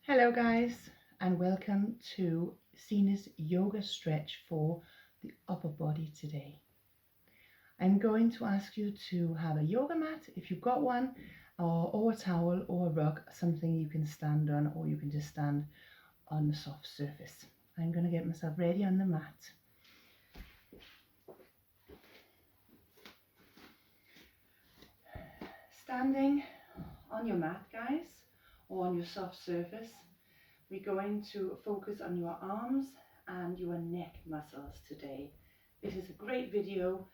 Hello guys, and welcome to Sina's yoga stretch for the upper body today. I'm going to ask you to have a yoga mat if you've got one, or a towel or a rug, something you can stand on, or you can just stand on the soft surface. I'm going to get myself ready on the mat. Standing on your mat, guys, or on your soft surface, we're going to focus on your arms and your neck muscles today. This is a great video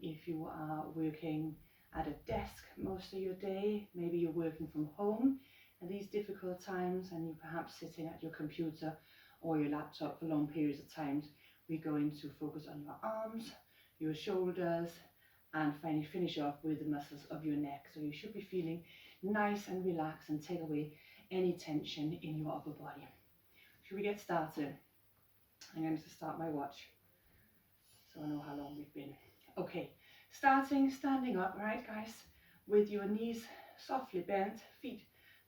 if you are working at a desk most of your day, maybe you're working from home at these difficult times and you're perhaps sitting at your computer or your laptop for long periods of times. We're going to focus on your arms, your shoulders, and finally finish off with the muscles of your neck. So you should be feeling nice and relaxed and take away any tension in your upper body. Should we get started? I'm going to start my watch so I know how long we've been. Okay, standing up, right guys, with your knees softly bent, feet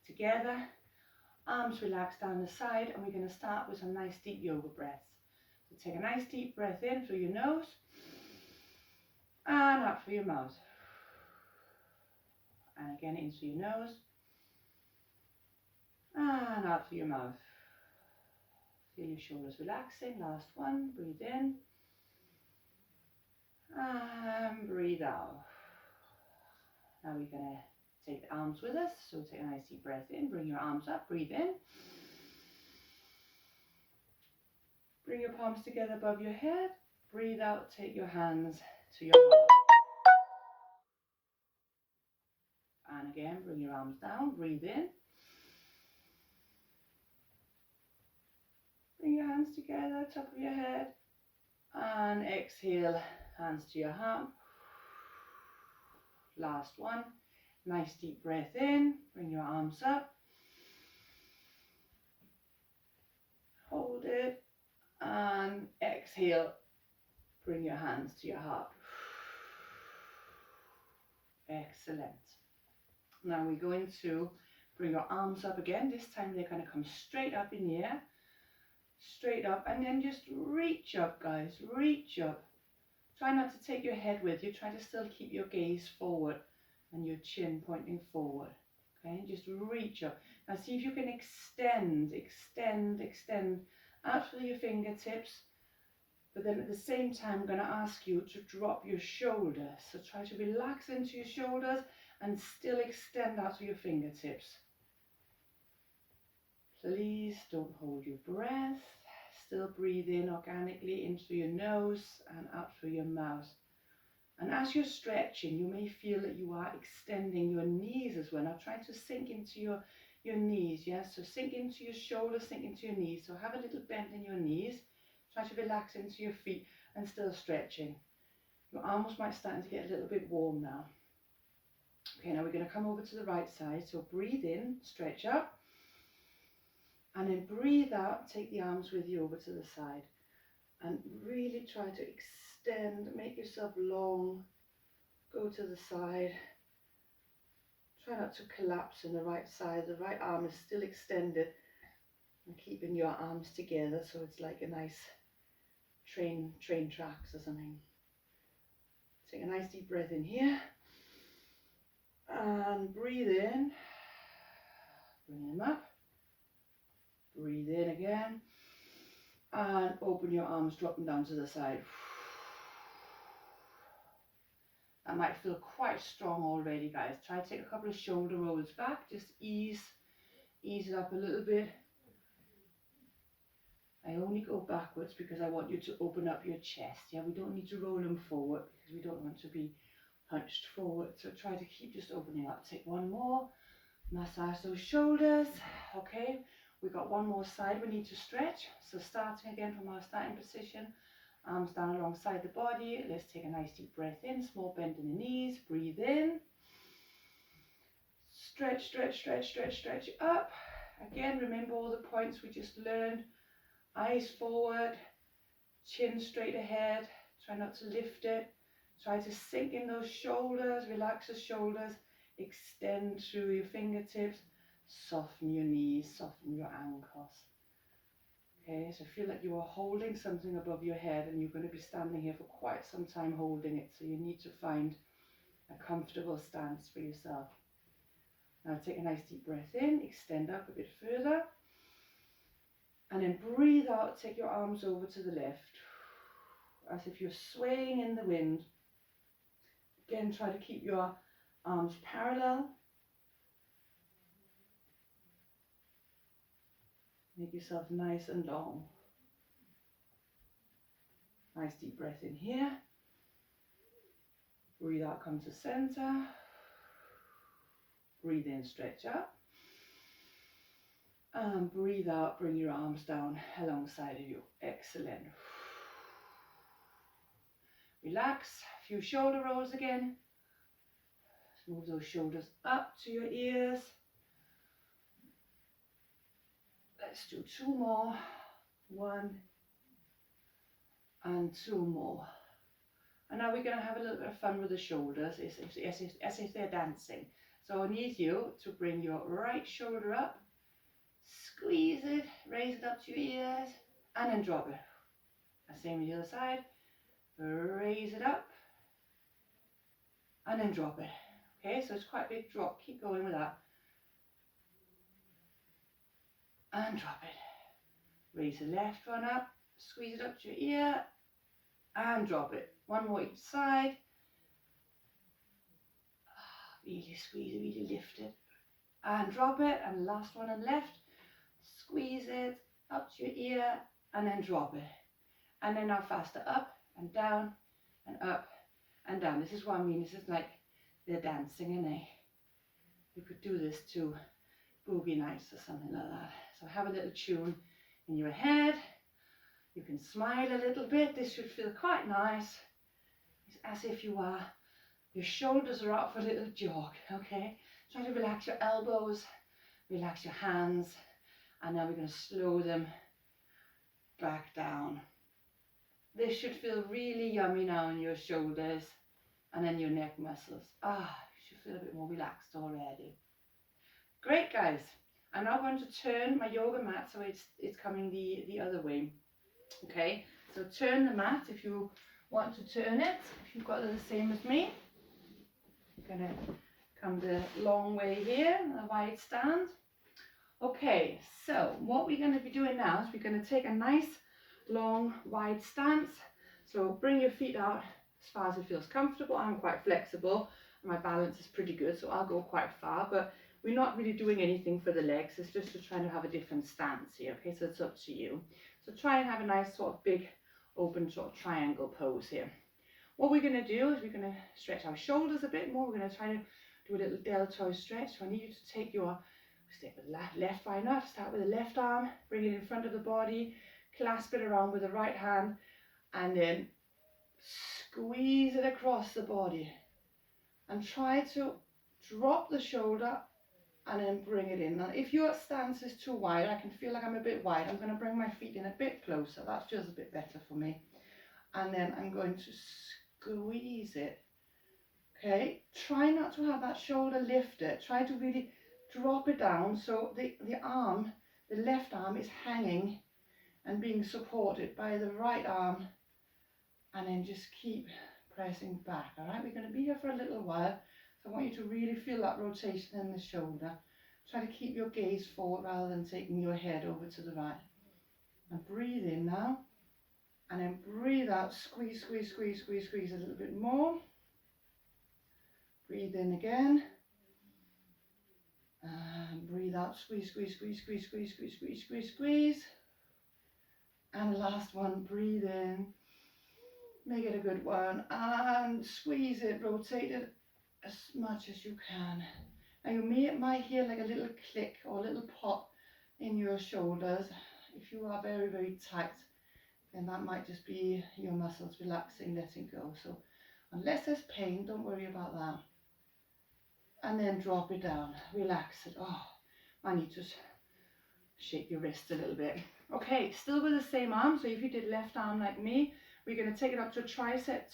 together, arms relaxed down the side, and we're going to start with some nice deep yoga breaths. So take a nice deep breath in through your nose and out through your mouth. And again in through your nose and out through your mouth. Feel your shoulders relaxing. Last one. Breathe in and breathe out. Now we're going to take the arms with us. So take a nice deep breath in. Bring your arms up. Breathe in. Bring your palms together above your head. Breathe out. Take your hands to your heart. And again, bring your arms down. Breathe in. Bring your hands together, top of your head. And exhale, hands to your heart. Last one. Nice deep breath in. Bring your arms up. Hold it. And exhale. Bring your hands to your heart. Excellent. Now we're going to bring your arms up again. This time they're going to come straight up in the air. Straight up, and then just reach up, guys. Reach up. Try not to take your head with you. Try to still keep your gaze forward and your chin pointing forward. Okay, just reach up. Now see if you can extend out through your fingertips. But then at the same time, I'm going to ask you to drop your shoulders. So try to relax into your shoulders and still extend out through your fingertips. Please don't hold your breath. Still breathe in organically in through your nose and out through your mouth. And as you're stretching, you may feel that you are extending your knees as well. Now try to sink into your knees, yes? So sink into your shoulders, sink into your knees. So have a little bend in your knees. Try to relax into your feet and still stretching. Your arms might start to get a little bit warm now. Okay, now we're going to come over to the right side. So breathe in, stretch up. And then breathe out, take the arms with you over to the side. And really try to extend, make yourself long. Go to the side. Try not to collapse on the right side. The right arm is still extended. And keeping your arms together so it's like a nice train tracks or something. Take a nice deep breath in here. And breathe in. Bring them up. Breathe in again. And open your arms, drop them down to the side. That might feel quite strong already, guys. Try to take a couple of shoulder rolls back. Just ease it up a little bit. I only go backwards because I want you to open up your chest. Yeah, we don't need to roll them forward because we don't want to be hunched forward. So try to keep just opening up. Take one more. Massage those shoulders. Okay, we've got one more side we need to stretch. So starting again from our starting position. Arms down alongside the body. Let's take a nice deep breath in. Small bend in the knees. Breathe in. Stretch, stretch, stretch, stretch, stretch up. Again, remember all the points we just learned. Eyes forward. Chin straight ahead. Try not to lift it. Try to sink in those shoulders. Relax the shoulders. Extend through your fingertips. Soften your knees, soften your ankles. Okay, so feel like you are holding something above your head and you're going to be standing here for quite some time holding it. So you need to find a comfortable stance for yourself. Now take a nice deep breath in, extend up a bit further. And then breathe out, take your arms over to the left, as if you're swaying in the wind. Again, try to keep your arms parallel. Make yourself nice and long. Nice deep breath in here. Breathe out, come to center. Breathe in, stretch up. And breathe out, bring your arms down alongside of you. Excellent. Relax, a few shoulder rolls again. Move those shoulders up to your ears. Let's do 2 more. 1 and 2 more. And now we're going to have a little bit of fun with the shoulders, as if they're dancing. So I need you to bring your right shoulder up, squeeze it, raise it up to your ears, and then drop it. And same with the other side. Raise it up, and then drop it. Okay, so it's quite a big drop. Keep going with that. And drop it. Raise the left one up, squeeze it up to your ear, and drop it. 1 more each side. Really squeeze it, really lift it. And drop it. And last one on left. Squeeze it up to your ear, and then drop it. And then now faster, up and down, and up and down. This is what I mean. This is like they're dancing, and you could do this to boogie nights or something like that. So have a little tune in your head. You can smile a little bit. This should feel quite nice. It's as if your shoulders are out for a little jog, okay? Try to relax your elbows, relax your hands, and now we're going to slow them back down. This should feel really yummy now in your shoulders and then your neck muscles. You should feel a bit more relaxed already. Great, guys. I'm now going to turn my yoga mat so it's coming the other way. Okay, so turn the mat if you want to turn it. If you've got it the same as me. You're going to come the long way here, a wide stand. Okay, so what we're going to be doing now is we're going to take a nice long wide stance. So bring your feet out as far as it feels comfortable. I'm quite flexible. My balance is pretty good, so I'll go quite far, but we're not really doing anything for the legs. It's just to try to have a different stance here. Okay, so it's up to you. So try and have a nice sort of big open sort of triangle pose here. What we're going to do is we're going to stretch our shoulders a bit more. We're going to try to do a little deltoid stretch. So I need you to take your step with the left, why not? Start with the left arm, bring it in front of the body, clasp it around with the right hand, and then squeeze it across the body. And try to drop the shoulder and then bring it in. Now, if your stance is too wide, I can feel like I'm a bit wide. I'm going to bring my feet in a bit closer. That feels a bit better for me. And then I'm going to squeeze it. Okay, try not to have that shoulder lifted. Try to really drop it down so the arm, the left arm, is hanging and being supported by the right arm. And then just keep pressing back. All right, we're going to be here for a little while. So I want you to really feel that rotation in the shoulder. Try to keep your gaze forward rather than taking your head over to the right. And breathe in now. And then breathe out. Squeeze, squeeze, squeeze, squeeze, squeeze a little bit more. Breathe in again. And breathe out. Squeeze, squeeze, squeeze, squeeze, squeeze, squeeze, squeeze, squeeze, squeeze. And last one. Breathe in. Make it a good one. And squeeze it. Rotate it as much as you can. Now you might hear like a little click or a little pop in your shoulders. If you are very, very tight, then that might just be your muscles relaxing, letting go. So unless there's pain, don't worry about that. And then drop it down, relax it. I need to shake your wrist a little bit. Okay, still with the same arm. So if you did left arm like me, we're going to take it up to a tricep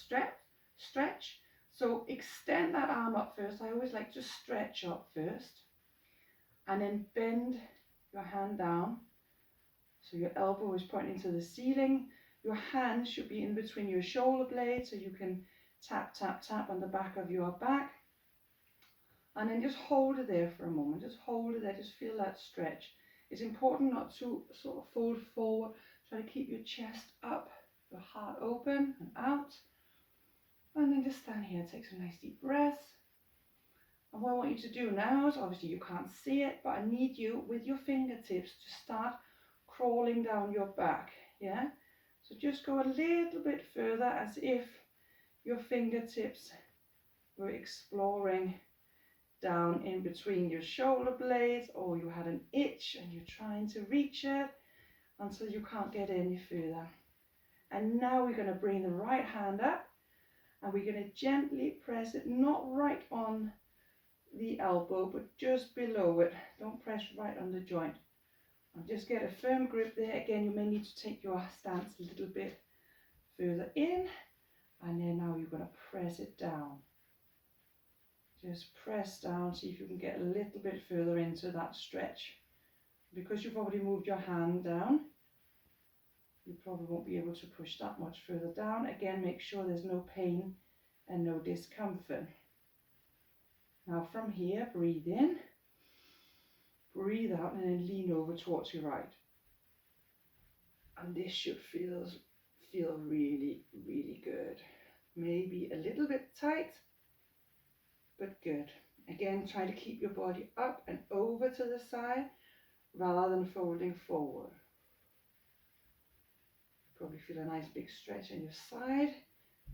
stretch. So extend that arm up first. I always like to stretch up first. And then bend your hand down. So your elbow is pointing to the ceiling. Your hand should be in between your shoulder blades so you can tap, tap, tap on the back of your back. And then just hold it there for a moment. Just hold it there. Just feel that stretch. It's important not to sort of fold forward. Try to keep your chest up, your heart open and out. And then just stand here. Take some nice deep breaths. And what I want you to do now is, obviously you can't see it, but I need you with your fingertips to start crawling down your back. Yeah? So just go a little bit further as if your fingertips were exploring down in between your shoulder blades, or you had an itch and you're trying to reach it until you can't get any further. And now we're going to bring the right hand up and we're going to gently press it, not right on the elbow, but just below it. Don't press right on the joint. And just get a firm grip there. Again, you may need to take your stance a little bit further in. And then now you're going to press it down. Just press down, see if you can get a little bit further into that stretch. Because you've already moved your hand down, you probably won't be able to push that much further down. Again, make sure there's no pain and no discomfort. Now from here, breathe in, breathe out, and then lean over towards your right. And this should feel really, really good. Maybe a little bit tight, but good. Again, try to keep your body up and over to the side rather than folding forward. Probably feel a nice big stretch on your side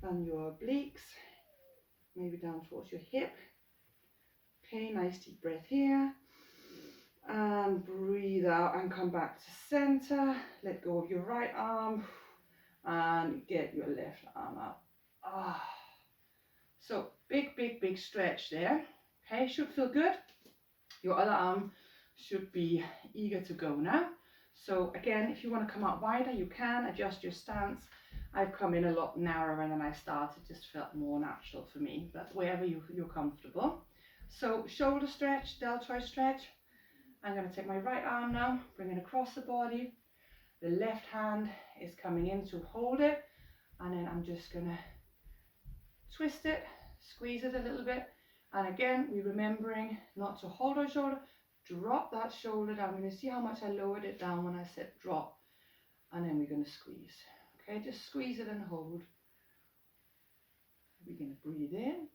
and your obliques, maybe down towards your hip. Okay, nice deep breath here. And breathe out and come back to center. Let go of your right arm and get your left arm up. So big, big, big stretch there. Okay, should feel good. Your other arm should be eager to go now. So again, if you want to come out wider, you can adjust your stance. I've come in a lot narrower than I started, just felt more natural for me, but wherever you're comfortable. So shoulder stretch, deltoid stretch. I'm going to take my right arm now, bring it across the body. The left hand is coming in to hold it, and then I'm just going to twist it, squeeze it a little bit. And again, we're remembering not to hold our shoulder, drop that shoulder down. We're going to see how much I lowered it down when I said drop. And then we're going to squeeze. Okay, just squeeze it and hold. We're going to breathe in.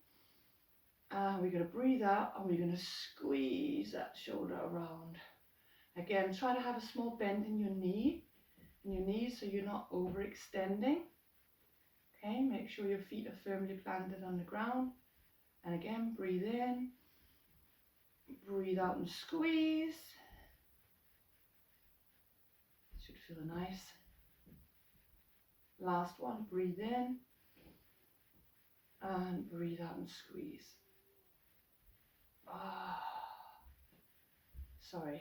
And we're going to breathe out, and we're going to squeeze that shoulder around. Again, try to have a small bend in your knees so you're not overextending. Okay, make sure your feet are firmly planted on the ground. And again, breathe in, breathe out and squeeze. Should feel nice. Last one, breathe in and breathe out and squeeze. Sorry,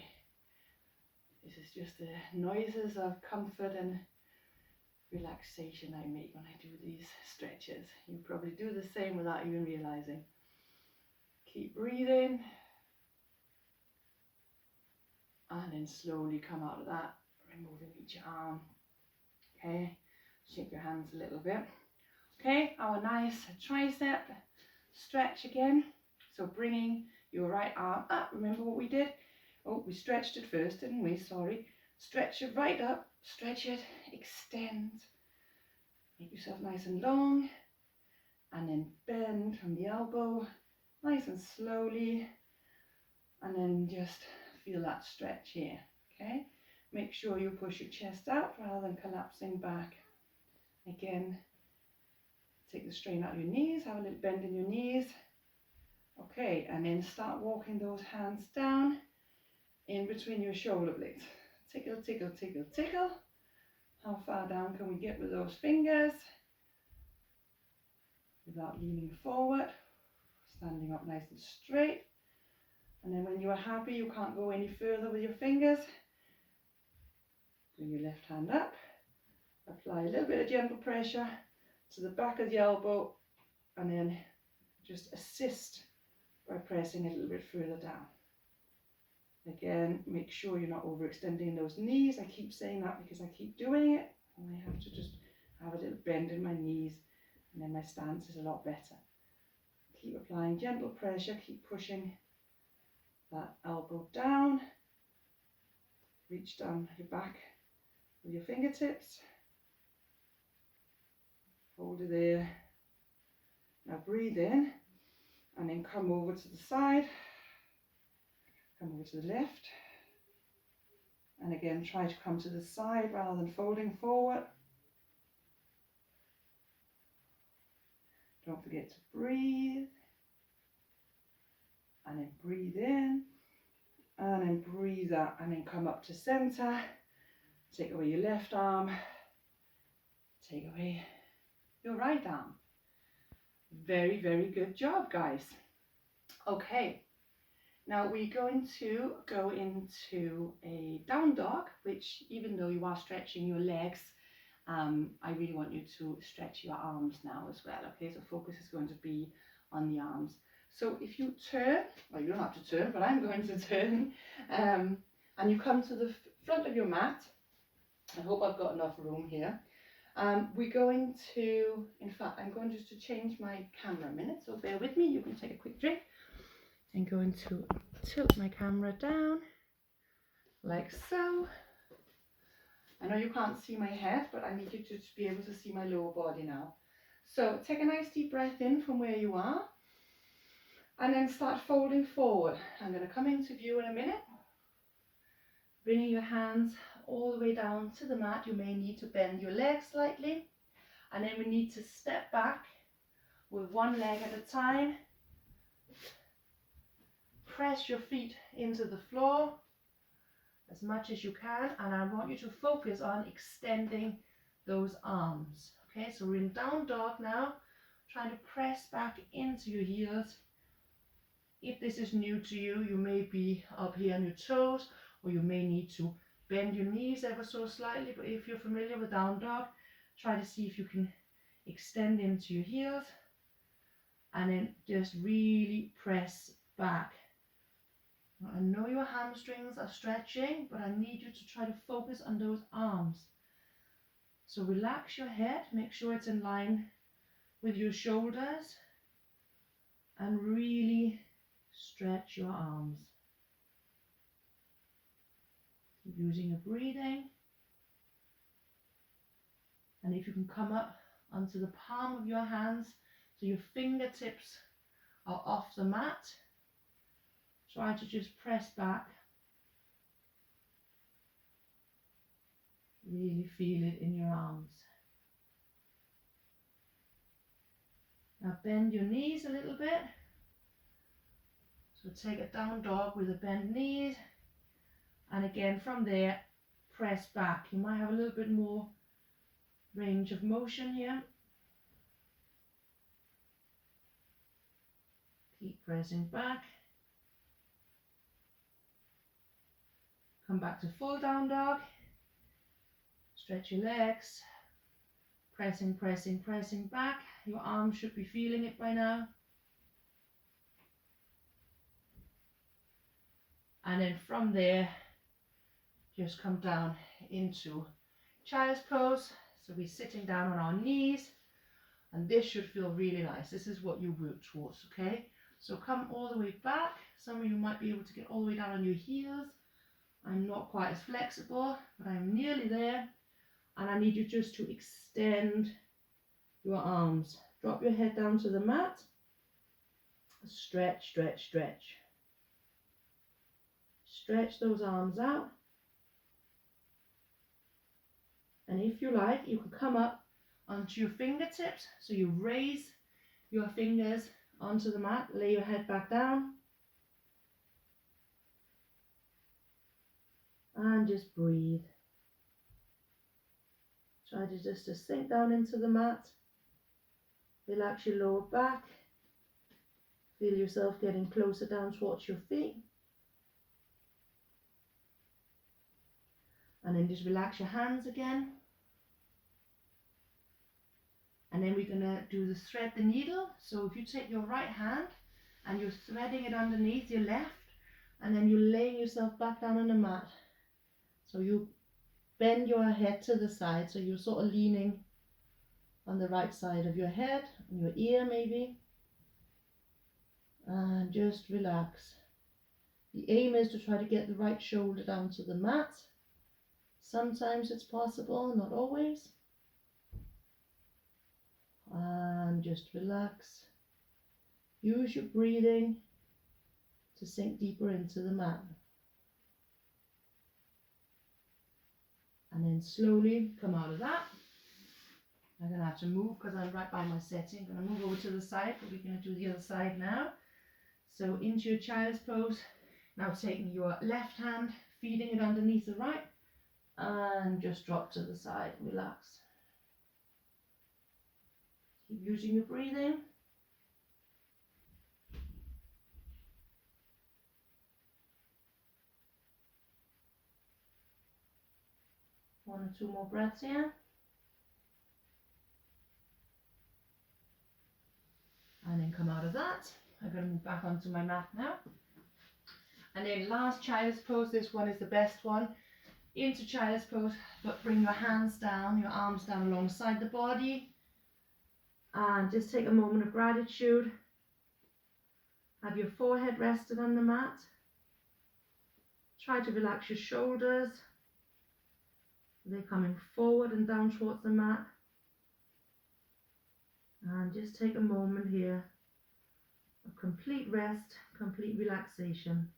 this is just the noises of comfort and relaxation I make when I do these stretches. You probably do the same without even realizing. Keep breathing and then slowly come out of that, removing each arm. Okay, shake your hands a little bit. Okay, our nice tricep stretch again. So bringing your right arm up. Remember what we did? Oh, we stretched it first, didn't we? Sorry. Stretch it right up, stretch it, extend. Make yourself nice and long. And then bend from the elbow, nice and slowly. And then just feel that stretch here, okay? Make sure you push your chest out rather than collapsing back. Again, take the strain out of your knees, have a little bend in your knees. Okay, and then start walking those hands down in between your shoulder blades. Tickle, tickle, tickle, tickle. How far down can we get with those fingers? Without leaning forward. Standing up nice and straight. And then when you are happy, you can't go any further with your fingers. Bring your left hand up. Apply a little bit of gentle pressure to the back of the elbow. And then just assist by pressing a little bit further down. Again, make sure you're not overextending those knees. I keep saying that because I keep doing it, and I have to just have a little bend in my knees, and then my stance is a lot better. Keep applying gentle pressure, keep pushing that elbow down. Reach down your back with your fingertips. Hold it there. Now breathe in, and then come over to the side. Come over to the left. And again, try to come to the side rather than folding forward. Don't forget to breathe. And then breathe in. And then breathe out. And then come up to center. Take away your left arm. Take away your right arm. Very, very good job, guys. Okay. Now we're going to go into a down dog, which even though you are stretching your legs, I really want you to stretch your arms now as well. Okay, so focus is going to be on the arms. So if you turn, well, you don't have to turn, but I'm going to turn, and you come to the front of your mat. I hope I've got enough room here. We're going to, in fact, I'm going just to change my camera a minute, so bear with me. You can take a quick drink. I'm going to tilt my camera down like so. I know you can't see my head, but I need you to be able to see my lower body now. So take a nice deep breath in from where you are, and then start folding forward. I'm going to come into view in a minute. Bringing your hands all the way down to the mat. You may need to bend your legs slightly, and then we need to step back with one leg at a time. Press your feet into the floor as much as you can, and I want you to focus on extending those arms. Okay, so we're in down dog now, trying to press back into your heels. If this is new to you, you may be up here on your toes, or you may need to bend your knees ever so slightly, but if you're familiar with down dog, try to see if you can extend into your heels, and then just really press back. I know your hamstrings are stretching, but I need you to try to focus on those arms. So relax your head, make sure it's in line with your shoulders, and really stretch your arms. Keep using your breathing. And if you can come up onto the palm of your hands, so your fingertips are off the mat, try to just press back. Really feel it in your arms. Now bend your knees a little bit. So take a down dog with a bent knees. And again from there, press back. You might have a little bit more range of motion here. Keep pressing back. Come back to full down dog. Stretch your legs. Pressing, pressing, pressing back. Your arms should be feeling it by now. And then from there, just come down into child's pose. So we're sitting down on our knees, and this should feel really nice. This is what you work towards, okay? So come all the way back. Some of you might be able to get all the way down on your heels. I'm not quite as flexible, but I'm nearly there. And I need you just to extend your arms. Drop your head down to the mat. Stretch, stretch, stretch. Stretch those arms out. And if you like, you can come up onto your fingertips. So you raise your fingers onto the mat, lay your head back down. And just breathe. Try to just sink down into the mat. Relax your lower back. Feel yourself getting closer down towards your feet. And then just relax your hands again. And then we're going to do the thread the needle. So if you take your right hand and you're threading it underneath your left, And then you lay yourself back down on the mat. So you bend your head to the side, so you're sort of leaning on the right side of your head, on your ear maybe, and just relax. The aim is to try to get the right shoulder down to the mat. Sometimes it's possible, not always. And just relax. Use your breathing to sink deeper into the mat. And then slowly come out of that. I'm going to have to move because I'm right by my setting. I'm going to move over to the side, but we're going to do the other side now. So into your child's pose. Now taking your left hand, feeding it underneath the right, and just drop to the side. Relax. Keep using your breathing. One or two more breaths here. And then come out of that. I'm going to move back onto my mat now. And then last child's pose. This one is the best one. Into child's pose, but bring your hands down, your arms down alongside the body. And just take a moment of gratitude. Have your forehead rested on the mat. Try to relax your shoulders. They're coming forward and down towards the mat. And just take a moment here of complete rest, complete relaxation.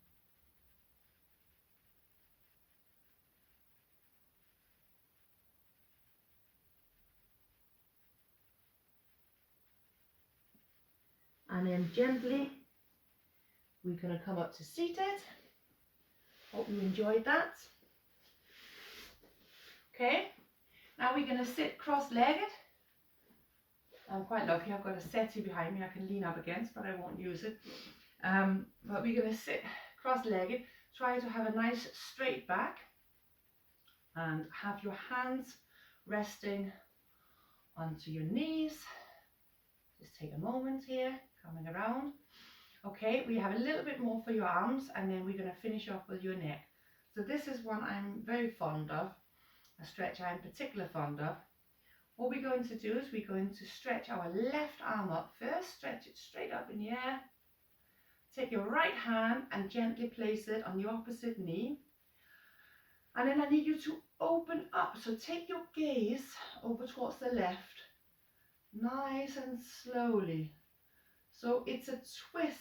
And then gently, we're going to come up to seated. Hope you enjoyed that. Okay, now we're going to sit cross-legged. I'm quite lucky, I've got a settee behind me I can lean up against, but I won't use it. But we're going to sit cross-legged. Try to have a nice straight back and have your hands resting onto your knees. Just take a moment here, coming around. Okay, we have a little bit more for your arms, and then we're going to finish off with your neck. So this is one I'm very fond of, a stretch I'm particularly fond of. What we're going to do is we're going to stretch our left arm up first, stretch it straight up in the air. Take your right hand and gently place it on the opposite knee. And then I need you to open up, so take your gaze over towards the left, nice and slowly. So it's a twist,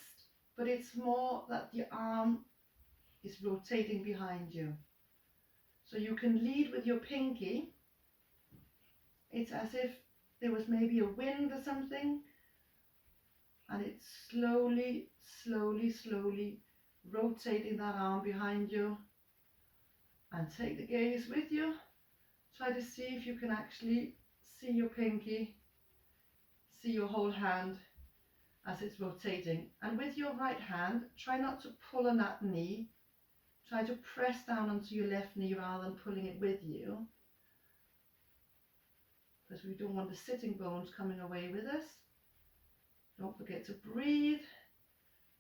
but it's more that the arm is rotating behind you. So you can lead with your pinky. It's as if there was maybe a wind or something, and it's slowly, slowly, slowly rotating that arm behind you. And take the gaze with you. Try to see if you can actually see your pinky, see your whole hand as it's rotating. And with your right hand, try not to pull on that knee. Try to press down onto your left knee rather than pulling it with you, because we don't want the sitting bones coming away with us. Don't forget to breathe.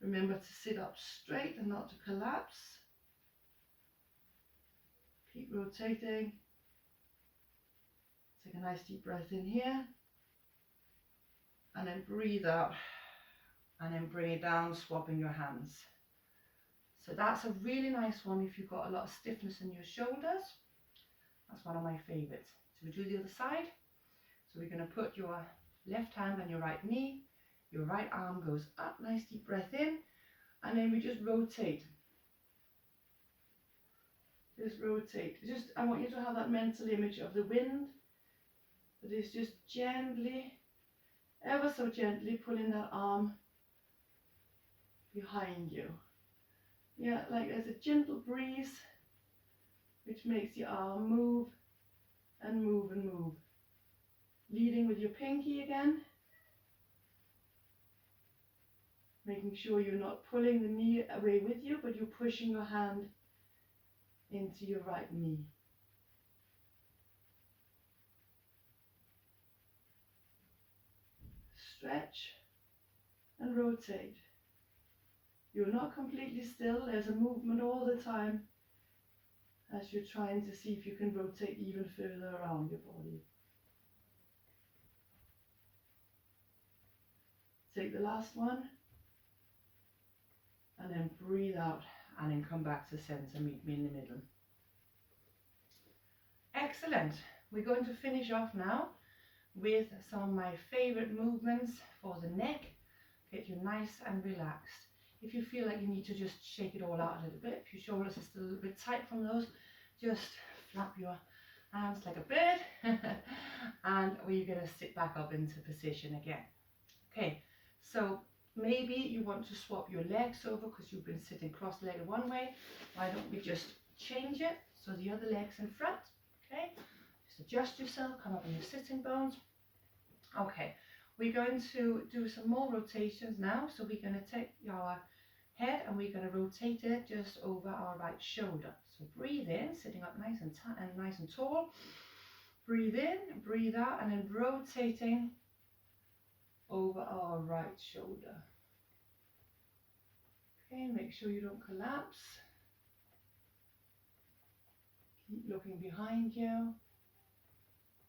Remember to sit up straight and not to collapse. Keep rotating. Take a nice deep breath in here. And then breathe out. And then bring it down, swapping your hands. So that's a really nice one if you've got a lot of stiffness in your shoulders. That's one of my favorites. So we do the other side. So we're going to put your left hand on your right knee. Your right arm goes up, nice deep breath in. And then we just rotate. Just rotate. I want you to have that mental image of the wind that is just gently, ever so gently pulling that arm behind you. Yeah, like there's a gentle breeze which makes the arm move and move and move. Leading with your pinky again. Making sure you're not pulling the knee away with you, but you're pushing your hand into your right knee. Stretch and rotate. You're not completely still. There's a movement all the time as you're trying to see if you can rotate even further around your body. Take the last one and then breathe out and then come back to center, meet me in the middle. Excellent. We're going to finish off now with some of my favorite movements for the neck. Get you nice and relaxed. If you feel like you need to just shake it all out a little bit, if your shoulders are still a little bit tight from those, just flap your hands like a bird and we're going to sit back up into position again. Okay, so maybe you want to swap your legs over because you've been sitting cross-legged one way. Why don't we just change it so the other leg's in front? Okay, just adjust yourself, come up on your sitting bones. Okay, we're going to do some more rotations now. So we're going to take our head and we're going to rotate it just over our right shoulder. So breathe in, sitting up nice and nice and tall. Breathe in, breathe out, and then rotating over our right shoulder. Okay, make sure you don't collapse. Keep looking behind you,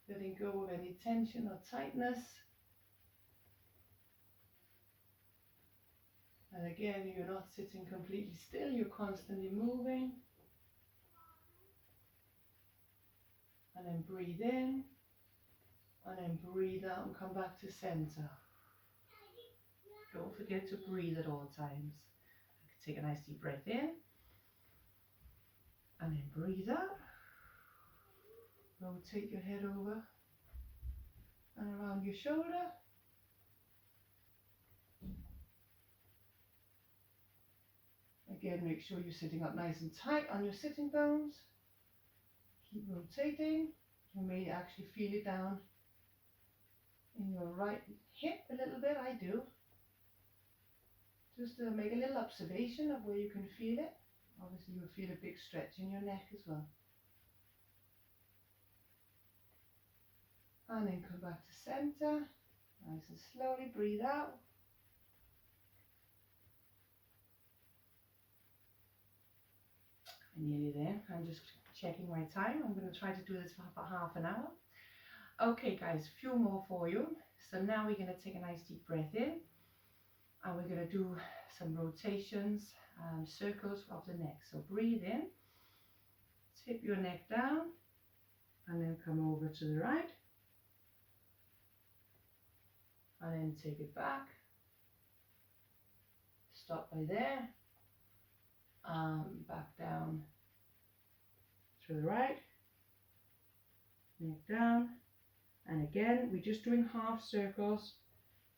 letting go of any tension or tightness. And again, you're not sitting completely still, you're constantly moving. And then breathe in, and then breathe out and come back to center. Don't forget to breathe at all times. Take a nice deep breath in, and then breathe out. Rotate your head over and around your shoulder. Again, make sure you're sitting up nice and tight on your sitting bones. Keep rotating. You may actually feel it down in your right hip a little bit. I do. Just make a little observation of where you can feel it. Obviously, you'll feel a big stretch in your neck as well. And then come back to center. Nice and slowly breathe out. I'm nearly there. I'm just checking my time. I'm going to try to do this for about half an hour. Okay guys, a few more for you. So now we're going to take a nice deep breath in. And we're going to do some rotations, circles of the neck. So breathe in. Tip your neck down. And then come over to the right. And then take it back. Stop by there. Back down to the right. Neck down. And again, we're just doing half circles,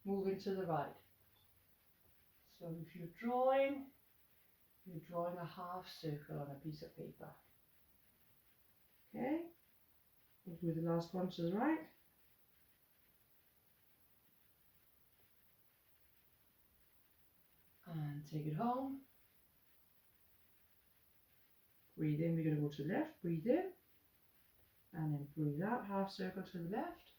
moving to the right. So if you're drawing a half circle on a piece of paper. Okay, we'll do the last one to the right. And take it home. Breathe in, we're going to go to the left, breathe in. And then breathe out, half circle to the left.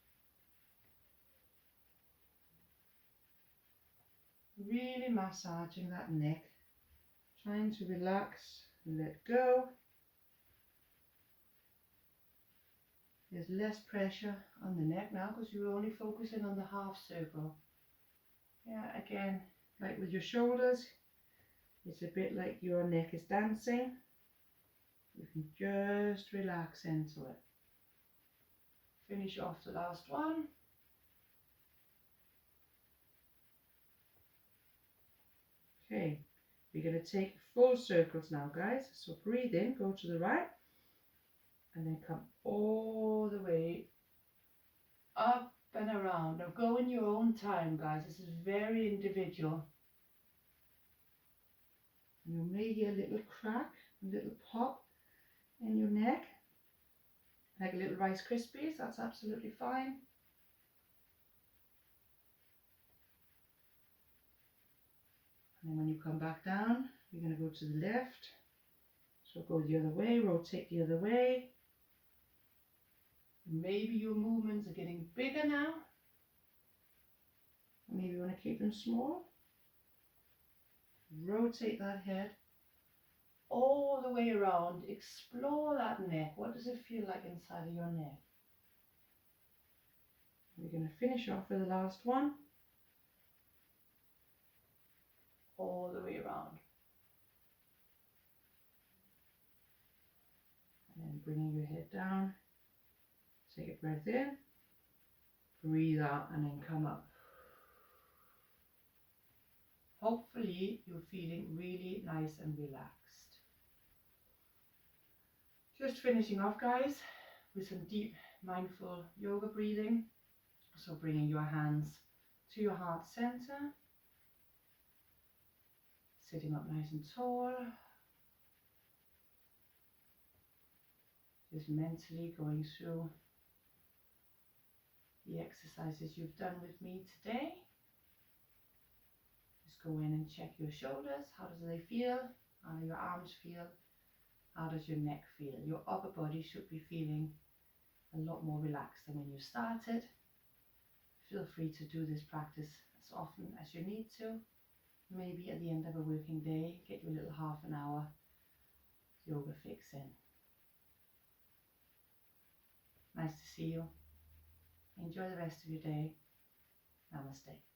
Really massaging that neck, trying to relax and let go. There's less pressure on the neck now because you're only focusing on the half circle. Yeah, again, like with your shoulders, it's a bit like your neck is dancing. You can just relax into it. Finish off the last one. Okay, we're going to take full circles now, guys. So breathe in, go to the right, and then come all the way up and around. Now go in your own time, guys. This is very individual. You may hear a little crack, a little pop in your neck, like a little Rice Krispies. That's absolutely fine. And then when you come back down, you're going to go to the left. So go the other way, rotate the other way. Maybe your movements are getting bigger now. Maybe you want to keep them small. rotate that head all the way around. Explore that neck. What does it feel like inside of your neck? We're going to finish off with the last one. All the way around. And then bringing your head down. Take a breath in. Breathe out and then come up. Hopefully you're feeling really nice and relaxed. Just finishing off, guys, with some deep mindful yoga breathing. So bringing your hands to your heart center. Sitting up nice and tall. Just mentally going through the exercises you've done with me today. Just go in and check your shoulders. How do they feel? How do your arms feel? How does your neck feel? Your upper body should be feeling a lot more relaxed than when you started. Feel free to do this practice as often as you need to. Maybe at the end of a working day, get your little half an hour yoga fix in. Nice to see you. Enjoy the rest of your day. Namaste.